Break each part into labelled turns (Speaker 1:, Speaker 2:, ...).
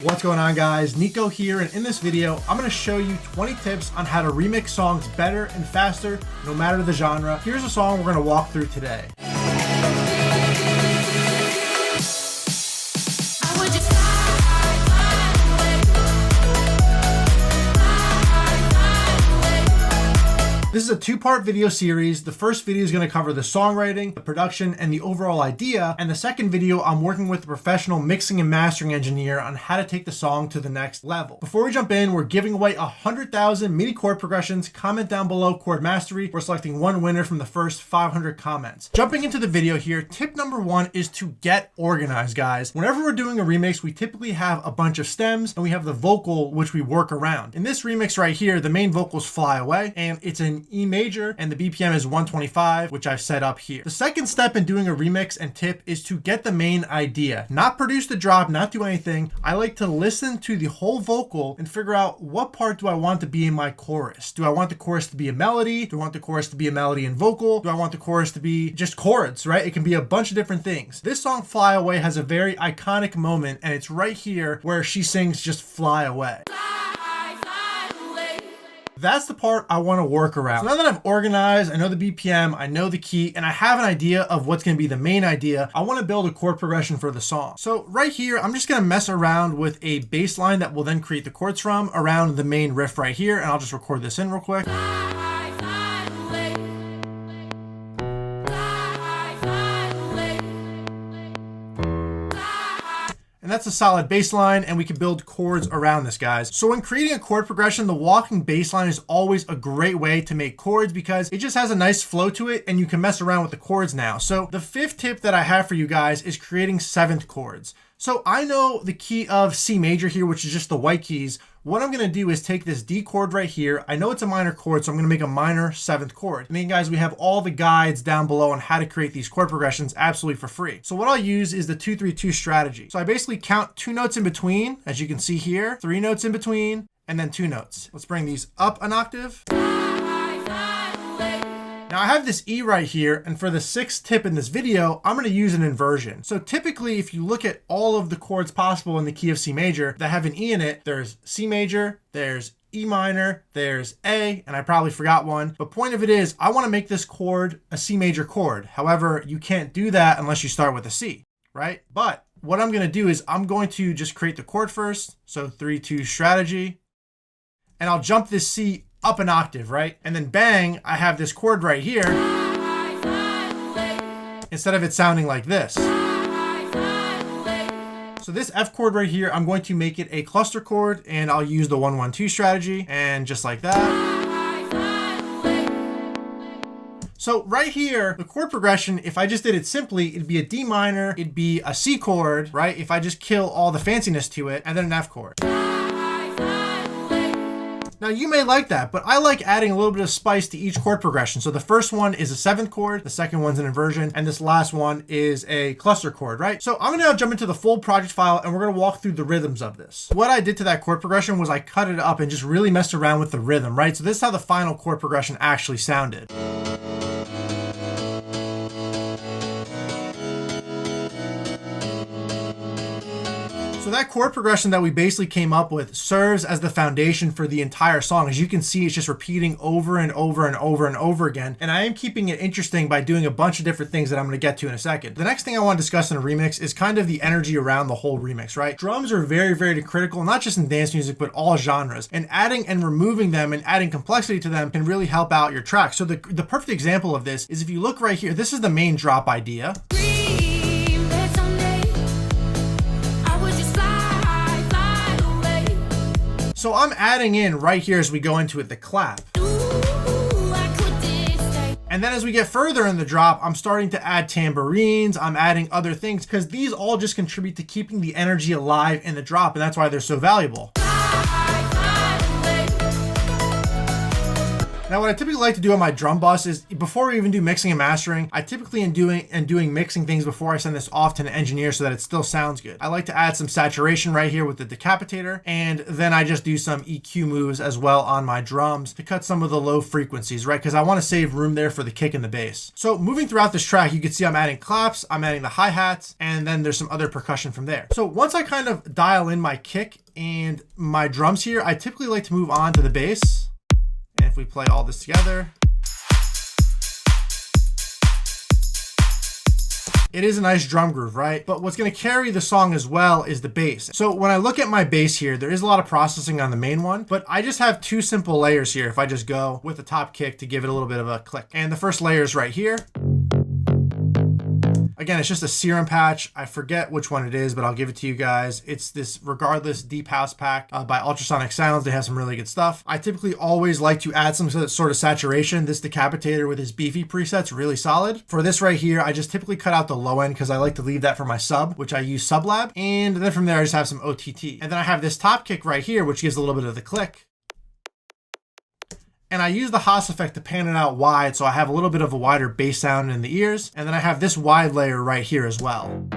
Speaker 1: What's going on, guys? Niko here, and in this video I'm going to show you 20 tips on how to remix songs better and faster no matter the genre. Here's a song we're going to walk through today. This is a two-part video series. The first video is going to cover the songwriting, the production, and the overall idea. And the second video, I'm working with a professional mixing and mastering engineer on how to take the song to the next level. Before we jump in, we're giving away 100,000 MIDI chord progressions. Comment down below chord mastery. We're selecting one winner from the first 500 comments. Jumping into the video here, tip number one is to get organized, guys. Whenever we're doing a remix, we typically have a bunch of stems and we have the vocal, which we work around. In this remix right here, the main vocals fly away and it's in E major and the BPM is 125, which I've set up here. The second step in doing a remix and tip is to get the main idea, not produce the drop, not do anything. I like to listen to the whole vocal and figure out what part do I want to be in my chorus. Do I want the chorus to be a melody? Do I want the chorus to be a melody and vocal? Do I want the chorus to be just chords, right? It can be a bunch of different things. This song Fly Away has a very iconic moment, and it's right here where she sings just fly away. That's the part I want to work around. So now that I've organized, I know the BPM, I know the key, and I have an idea of what's going to be the main idea, I want to build a chord progression for the song. So right here, I'm just going to mess around with a bass line that will then create the chords from around the main riff right here, and I'll just record this in real quick. And that's a solid bass line, and we can build chords around this, guys. So when creating a chord progression, the walking bass line is always a great way to make chords because it just has a nice flow to it and you can mess around with the chords now. So the fifth tip that I have for you guys is creating seventh chords. So I know the key of C major here, which is just the white keys. What I'm going to do is take this D chord right here. I know it's a minor chord, so I'm going to make a minor seventh chord. And then, guys, we have all the guides down below on how to create these chord progressions absolutely for free. So what I'll use is the 2-3-2 strategy. So I basically count 2 notes in between, as you can see here, 3 notes in between, and then 2 notes. Let's bring these up an octave. Now I have this E right here, and for the sixth tip in this video, I'm going to use an inversion. So typically, if you look at all of the chords possible in the key of C major that have an E in it, there's C major, there's E minor, there's A, and I probably forgot one. But point of it is, I want to make this chord a C major chord. However, you can't do that unless you start with a C, right? But what I'm going to do is I'm going to just create the chord first. So 3-2 strategy, and I'll jump this C up an octave, right? And then bang, I have this chord right here. Instead of it sounding like this. So this F chord right here, I'm going to make it a cluster chord, and I'll use the 1-1-2 strategy, and just like that. So right here, the chord progression, if I just did it simply, it'd be a D minor, it'd be a C chord, right? If I just kill all the fanciness to it, and then an F chord. Now you may like that, but I like adding a little bit of spice to each chord progression. So the first one is a seventh chord, the second one's an inversion, and this last one is a cluster chord, right? So I'm gonna now jump into the full project file and we're gonna walk through the rhythms of this. What I did to that chord progression was I cut it up and just really messed around with the rhythm, right? So this is how the final chord progression actually sounded. So that chord progression that we basically came up with serves as the foundation for the entire song. As you can see, it's just repeating over and over and over and over again. And I am keeping it interesting by doing a bunch of different things that I'm going to get to in a second. The next thing I want to discuss in a remix is kind of the energy around the whole remix, right? Drums are very, very critical, not just in dance music, but all genres. And adding and removing them and adding complexity to them can really help out your track. So the perfect example of this is if you look right here, this is the main drop idea. So I'm adding in right here as we go into it, the clap. And then as we get further in the drop, I'm starting to add tambourines, I'm adding other things, because these all just contribute to keeping the energy alive in the drop, and that's why they're so valuable. Now, what I typically like to do on my drum bus is before we even do mixing and mastering, I typically am doing mixing things before I send this off to an engineer so that it still sounds good. I like to add some saturation right here with the decapitator, and then I just do some EQ moves as well on my drums to cut some of the low frequencies, right? Because I want to save room there for the kick and the bass. So moving throughout this track, you can see I'm adding claps, I'm adding the hi-hats, and then there's some other percussion from there. So once I kind of dial in my kick and my drums here, I typically like to move on to the bass. And if we play all this together, it is a nice drum groove, right? But what's going to carry the song as well is the bass. So when I look at my bass here, there is a lot of processing on the main one, but I just have two simple layers here. If I just go with the top kick to give it a little bit of a click. And the first layer is right here. Again, it's just a serum patch. I forget which one it is, but I'll give it to you guys. It's this Regardless Deep House pack by Ultrasonic Sounds. They have some really good stuff. I typically always like to add some sort of saturation. This decapitator with his beefy preset's really solid. For this right here, I just typically cut out the low end because I like to leave that for my sub, which I use Sublab. And then from there, I just have some OTT. And then I have this top kick right here, which gives a little bit of the click. And I use the Haas effect to pan it out wide, so I have a little bit of a wider bass sound in the ears. And then I have this wide layer right here as well.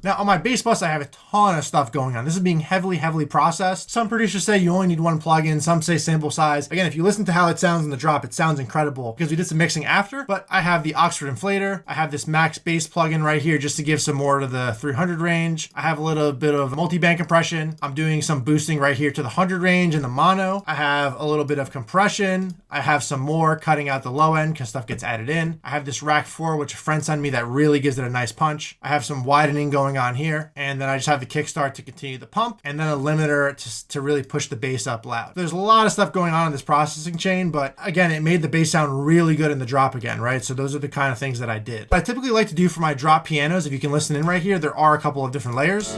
Speaker 1: Now on my bass bus, I have a ton of stuff going on. This is being heavily processed. Some producers say you only need one plugin. Some say sample size. Again, if you listen to how it sounds in the drop, it sounds incredible because we did some mixing after, but I have the Oxford Inflator. I have this Max Bass plugin right here just to give some more to the 300 range. I have a little bit of multi-band compression. I'm doing some boosting right here to the 100 range in the mono. I have a little bit of compression. I have some more cutting out the low end because stuff gets added in. I have this Rack 4, which a friend sent me that really gives it a nice punch. I have some widening going on here, and then I just have the kickstart to continue the pump, and then a limiter to really push the bass up loud. There's a lot of stuff going on in this processing chain, but again, it made the bass sound really good in the drop again, right? So those are the kind of things that I did. What I typically like to do for my drop pianos, if you can listen in right here, there are a couple of different layers.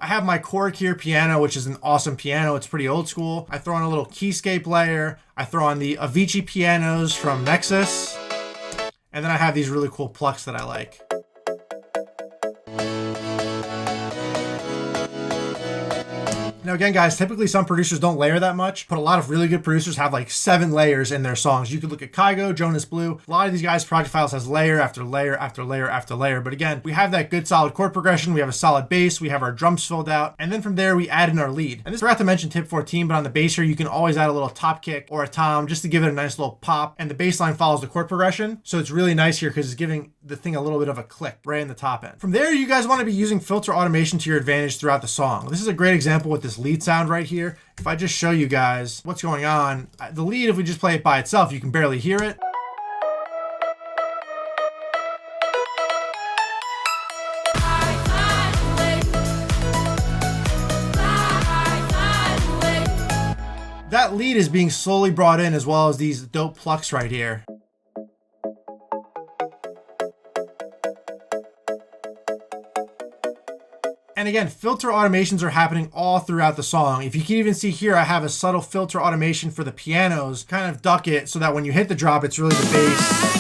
Speaker 1: I have my chord here piano, which is an awesome piano. It's pretty old school. I throw in a little keyscape layer. I throw on the Avicii pianos from Nexus. And then I have these really cool plucks that I like. Now again, guys, typically some producers don't layer that much, but a lot of really good producers have like 7 layers in their songs. You could look at Kygo, Jonas Blue. A lot of these guys' Project Files has layer after layer after layer after layer. But again, we have that good solid chord progression. We have a solid bass. We have our drums filled out. And then from there, we add in our lead. And this, I forgot to mention tip 14, but on the bass here, you can always add a little top kick or a tom just to give it a nice little pop. And the bass line follows the chord progression. So it's really nice here because it's giving the thing a little bit of a click right in the top end. From there, you guys want to be using filter automation to your advantage throughout the song. This is a great example with this lead sound right here. If I just show you guys what's going on, the lead, if we just play it by itself, you can barely hear it. That lead is being slowly brought in as well as these dope plucks right here. And again, filter automations are happening all throughout the song. If you can even see here, I have a subtle filter automation for the pianos, kind of duck it so that when you hit the drop, it's really the bass.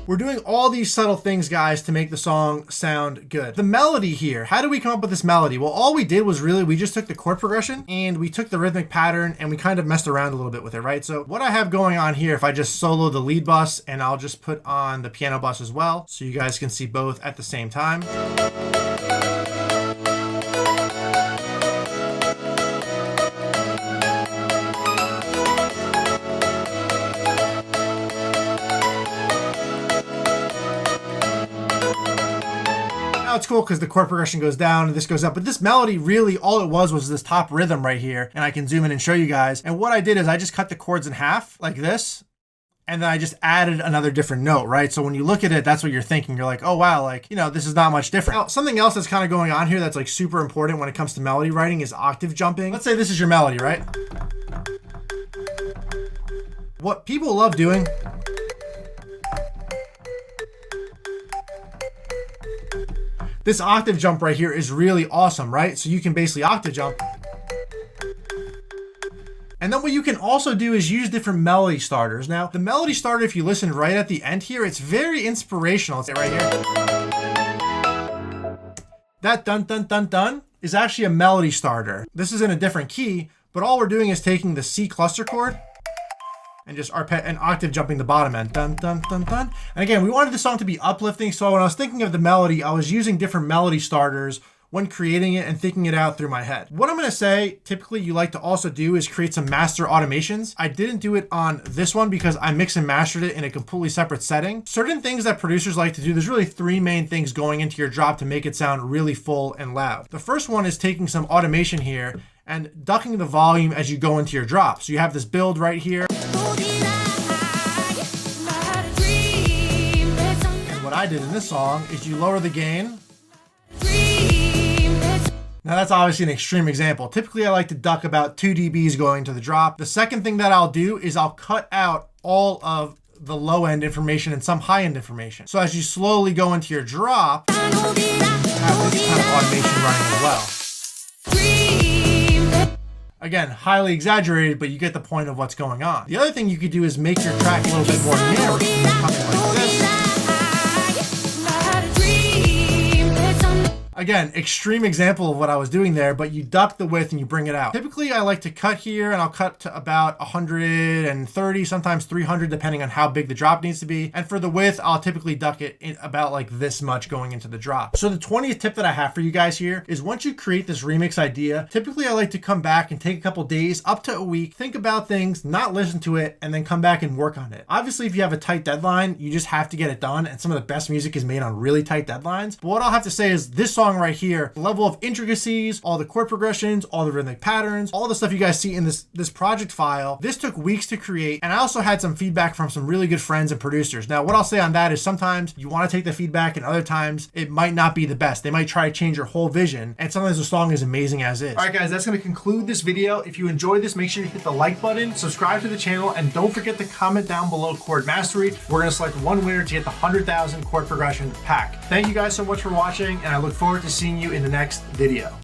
Speaker 1: We're doing all these subtle things, guys, to make the song sound good. The melody here, how did we come up with this melody? Well, all we did was really, we just took the chord progression and we took the rhythmic pattern and we kind of messed around a little bit with it, right? So what I have going on here, if I just solo the lead bus and I'll just put on the piano bus as well, so you guys can see both at the same time. Now it's cool because the chord progression goes down and this goes up, but this melody really, all it was this top rhythm right here, and I can zoom in and show you guys. And what I did is I just cut the chords in half like this, and then I just added another different note, right? So when you look at it, that's what you're thinking. You're like, oh wow, like, you know, this is not much different. Now, something else that's kind of going on here that's like super important when it comes to melody writing is octave jumping. Let's say this is your melody, right? What people love doing this octave jump right here is really awesome, right? So you can basically octave jump And then what you can also do is use different melody starters. Now, the melody starter, if you listen right at the end here, it's very inspirational. It's right here. That dun dun dun dun is actually a melody starter. This is in a different key, but all we're doing is taking the C cluster chord and just an octave jumping the bottom end. Dun, dun, dun, dun. And again, we wanted the song to be uplifting, so when I was thinking of the melody, I was using different melody starters when creating it and thinking it out through my head. What I'm gonna say, typically you like to also do is create some master automations. I didn't do it on this one because I mix and mastered it in a completely separate setting. Certain things that producers like to do, there's really three main things going into your drop to make it sound really full and loud. The first one is taking some automation here and ducking the volume as you go into your drop. So you have this build right here. What I did in this song is you lower the gain. Now that's obviously an extreme example. Typically I like to duck about 2 dBs going to the drop. The second thing that I'll do is I'll cut out all of the low end information and some high end information. So as you slowly go into your drop, you have this kind of automation running as well. Again, highly exaggerated, but you get the point of what's going on. The other thing you could do is make your track a little bit more narrow. Something like this. Again, extreme example of what I was doing there, but you duck the width and you bring it out. Typically, I like to cut here and I'll cut to about 130, sometimes 300, depending on how big the drop needs to be. And for the width, I'll typically duck it in about like this much going into the drop. So the 20th tip that I have for you guys here is once you create this remix idea, typically I like to come back and take a couple days, up to a week, think about things, not listen to it, and then come back and work on it. Obviously, if you have a tight deadline, you just have to get it done. And some of the best music is made on really tight deadlines. But what I'll have to say is this song right here, the level of intricacies, all the chord progressions, all the rhythmic patterns, all the stuff you guys see in this project file, this took weeks to create. And I also had some feedback from some really good friends and producers. Now, what I'll say on that is sometimes you want to take the feedback and other times it might not be the best. They might try to change your whole vision. And sometimes the song is amazing as is. All right, guys, that's going to conclude this video. If you enjoyed this, make sure you hit the like button, subscribe to the channel, and don't forget to comment down below chord mastery. We're going to select one winner to get the 100,000 chord progression pack. Thank you guys so much for watching, and I look forward to seeing you in the next video.